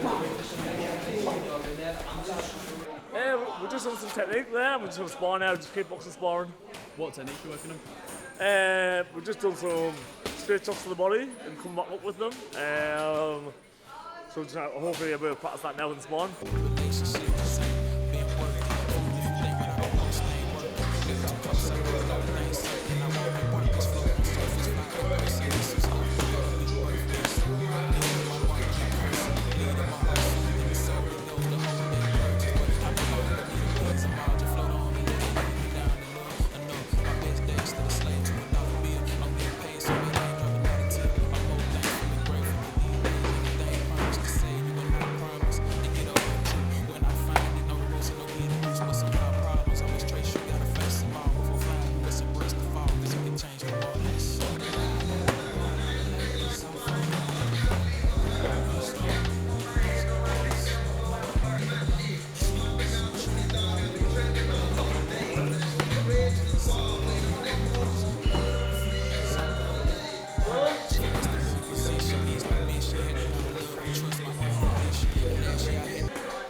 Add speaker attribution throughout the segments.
Speaker 1: We're just on some technique there. We're just on sparring now, just kickboxing sparring.
Speaker 2: What technique are you working on?
Speaker 1: We've just done some straight shots to the body and come back up with them. So just, hopefully we'll practice that now in sparring.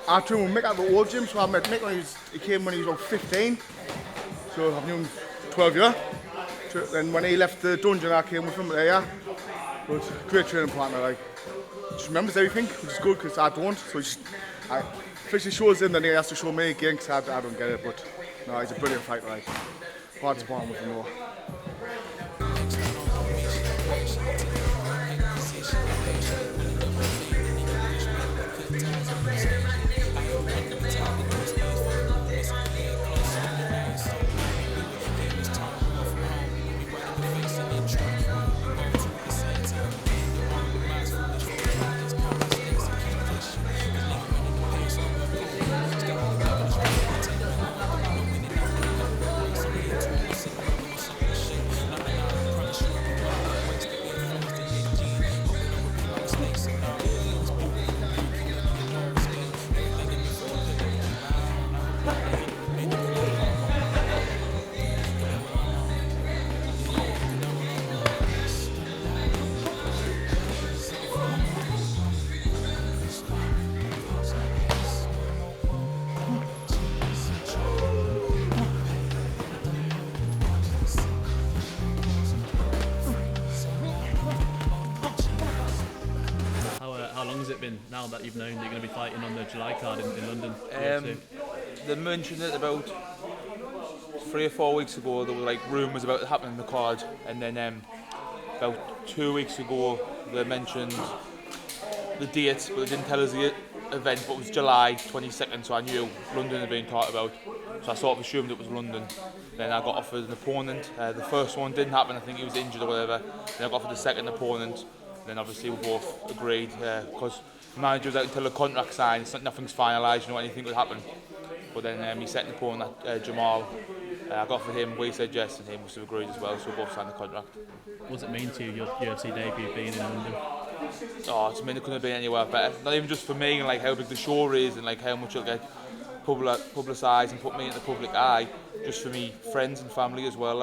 Speaker 3: I trained with Mick at the old gym, so I met Mick when he came when he was about 15. So I've known him 12 years. Then when he left the dungeon, I came with him there. But it's a great training partner, like. Just remembers everything, which is good because I don't. So I officially shows him, then he has to show me again because I don't get it. But no, he's a brilliant fighter, like. Hard to sparring with him though.
Speaker 2: How long has it been now that you've known that you're going to be fighting on the July card in London?
Speaker 4: They mentioned it about 3 or 4 weeks ago. There were like rumours about it happening in the card, and then about 2 weeks ago they mentioned the date, but they didn't tell us the event. But it was July 22nd, so I knew London had been talked about. So I sort of assumed it was London. Then I got offered an opponent. The first one didn't happen. I think he was injured or whatever. Then I got offered a second opponent. Then obviously we both agreed because the manager was out until the contract signed, so nothing's finalised, you know, anything could happen. But then he set the opponent, Jamal. I got offered him, we said yes, and he must have agreed as well, so we both signed the contract.
Speaker 2: What does it mean to you, your UFC debut being in London?
Speaker 4: Oh, it's mean it couldn't have been anywhere better. Not even just for me, and like how big the show is, and like how much it'll get publicised and put me in the public eye. Just for me, friends and family as well.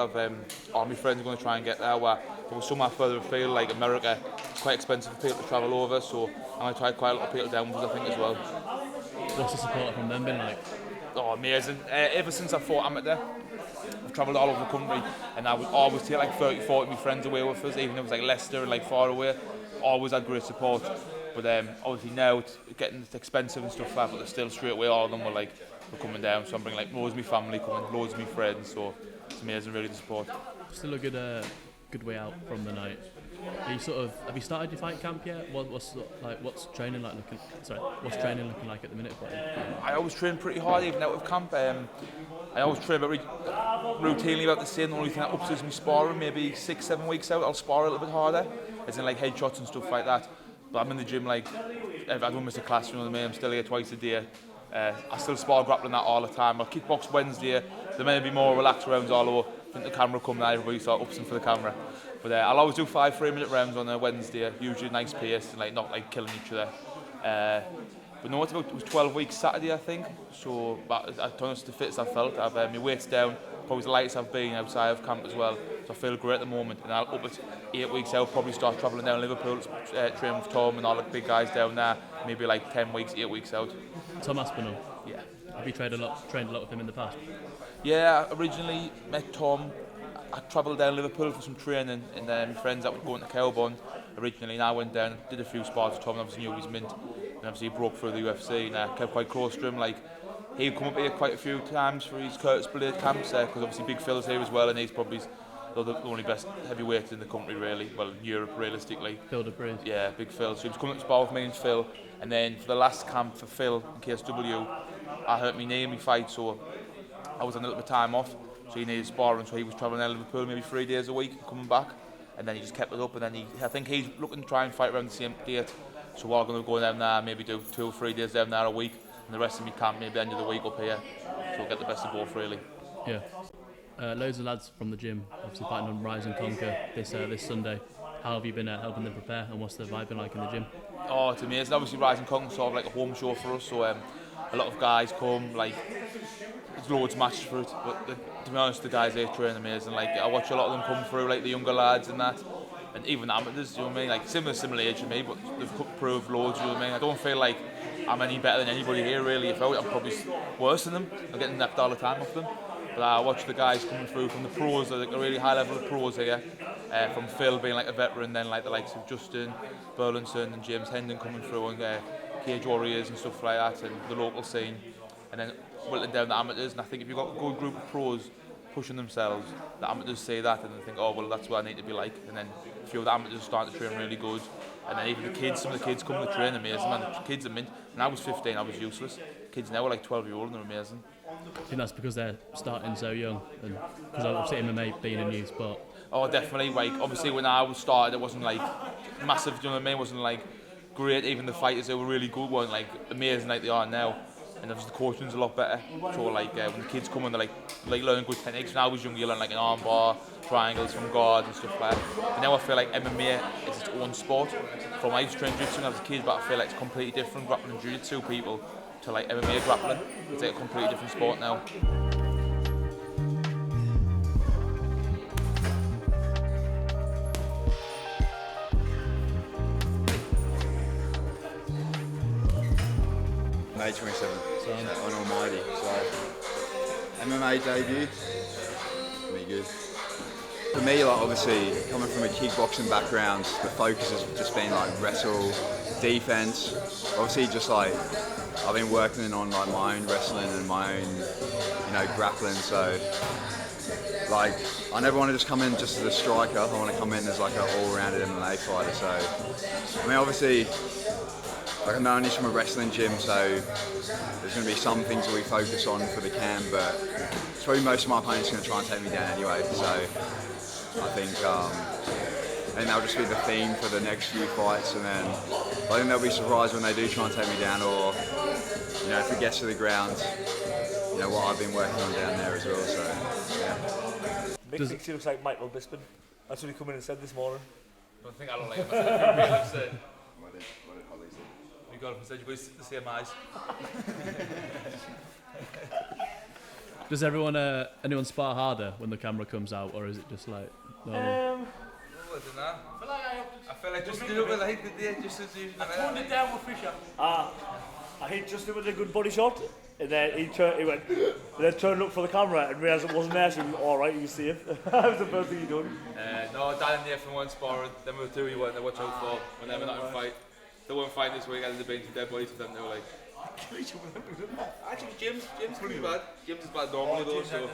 Speaker 4: All my friends are going to try and get there. Where if it was somewhere further afield, like America, it's quite expensive for people to travel over. So I'm going to try quite a lot of people down with us, I think, as well.
Speaker 2: What's the support from them been like?
Speaker 4: Oh, amazing. Ever since I fought amateur, I've travelled all over the country, and I would always take like 30, 40 of my friends away with us, even if it was like Leicester and like far away. Always had great support. But obviously now it's getting expensive and stuff like that, but still straight away all of them were coming down. So I'm bringing like loads of my family coming, loads of my friends. So it's amazing, really, the support.
Speaker 2: Still a good way out from the night. Are you have you started your fight camp yet? What's training like looking? What's training looking like at the minute for you?
Speaker 4: I always train pretty hard even out of camp. I always train routinely about the same. The only thing that ups is my sparring. Maybe 6-7 weeks out, I'll spar a little bit harder, as in like headshots and stuff like that. But I'm in the gym like I don't miss a class. You know what I mean? I'm still here twice a day. I still spar grappling that all the time. I'll kickbox Wednesday. There may be more relaxed rounds, although I think the camera come now, everybody sort of ups them for the camera. But I'll always do 5 3-minute rounds on a Wednesday, usually a nice pace and like not like killing each other. But no, it was 12 weeks Saturday, I think. So I don't know, it's the fittest I've felt. I've my weight's down, probably the lightest I've been outside of camp as well. So I feel great at the moment, and I'll up at 8 weeks out, probably start travelling down Liverpool, train with Tom and all the big guys down there. Maybe like 10 weeks, 8 weeks out.
Speaker 2: Tom Aspinall.
Speaker 4: Yeah.
Speaker 2: Have you trained a lot with him in the past?
Speaker 4: Yeah, I originally met Tom. I travelled down Liverpool for some training, and my friends that were going to Kelburn originally, and I went down, did a few spars with Tom, and obviously knew he was mint, and obviously he broke through the UFC, and I kept quite close to him. Like, he'd come up here quite a few times for his Curtis Blade camps, because obviously Big Phil's here as well, and he's probably the only best heavyweight in the country, really. Well, in Europe, realistically.
Speaker 2: Phil DeBruz.
Speaker 4: Yeah, Big Phil. So he was coming to spar with me and Phil, and then for the last camp for Phil in KSW, I hurt my knee in my fight, so I was on a little bit of time off. So he needed sparring, so he was travelling down to Liverpool maybe 3 days a week, coming back, and then he just kept it up. And then I think he's looking to try and fight around the same date. So we're going to go down there, maybe do 2 or 3 days down there a week, and the rest of me camp maybe end of the week up here. So we'll get the best of both, really.
Speaker 2: Yeah. Loads of lads from the gym, obviously fighting on Rise and Conquer this Sunday. How have you been helping them prepare, and what's the vibe been like in the gym?
Speaker 4: Oh, it's amazing. Obviously, Rise and Conquer is sort of like a home show for us. So a lot of guys come, like, there's loads of matches for it. But to be honest, the guys here train amazing. Like, I watch a lot of them come through, like the younger lads and that. And even amateurs, you know what I mean? Like, similar age to me, but they've proved loads, you know what I mean? I don't feel like I'm any better than anybody here, really. If I'm probably worse than them. I'm getting napped all the time off them. But I watch the guys coming through from the pros, like a really high level of pros here. From Phil being like a veteran, then like the likes of Justin Burlinson and James Hendon coming through, and Cage Warriors and stuff like that, and the local scene. And then whittling down the amateurs. And I think if you've got a good group of pros pushing themselves, the amateurs say that and they think, oh, well, that's what I need to be like. And then a few of the amateurs start to train really good. And then even the kids, some of the kids come to train amazing, man. The kids are mint. When I was 15, I was useless. Kids now are like 12-year-old and they're amazing.
Speaker 2: I think that's because they're starting so young, and because obviously MMA being a new sport.
Speaker 4: Oh, definitely. Like, obviously, when I was started, it wasn't like massive. Do you know what I mean? It wasn't like great. Even the fighters that were really good weren't like amazing like they are now. And obviously, the coaching's a lot better. So like when the kids come and they're like learning good techniques. When I was younger, you learn like an armbar, triangles from guard and stuff like that. But now I feel like MMA is its own sport. From I used to train jiu-jitsu when I was a kid, but I feel like it's completely different grappling jiu-jitsu people to like MMA grappling. It's like a completely different sport now.
Speaker 5: May 27th on Almighty. So MMA debut, pretty good. For me, like obviously coming from a kickboxing background, the focus has just been like wrestle, defense. Obviously, just like I've been working on like my own wrestling and my own, grappling. So like I never want to just come in just as a striker. I want to come in as like an all-rounded MMA fighter. So I mean, obviously. Like I'm only from a wrestling gym, so there's going to be some things that we focus on for the camp, but it's probably most of my opponents are going to try and take me down anyway. So I think that'll just be the theme for the next few fights, and then I think they'll be surprised when they do try and take me down, or if it gets to the ground, what I've been working on down there as well. So yeah.
Speaker 1: Mick thinks he looks like Michael Bisping. That's what he come in and said this morning.
Speaker 4: I don't think I look like him. You got up and said you boys the same eyes.
Speaker 2: Does anyone spar harder when the camera comes out, or is it just like normal?
Speaker 4: I feel like just do it like the day, just as usual.
Speaker 1: I toned it down with Fisher. I hit Justin with a good body shot, and then he went, and then turned and looked for the camera and realised it wasn't there, so he was alright, you see it. That was the first thing he done.
Speaker 4: No, Dan and Nathan weren't sparring, them were the two you weren't there, watch out for when they were not in fight. They weren't fighting this weekend, they've been to dead bodies for them, they were like... Actually, Jim's pretty bad. Jim's is bad normally though, so...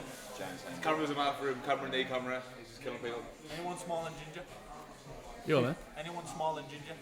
Speaker 4: Camera's a matter for him, camera knee camera, he's just killing people.
Speaker 6: Anyone small and ginger?
Speaker 2: You all, man?
Speaker 6: Anyone small and ginger?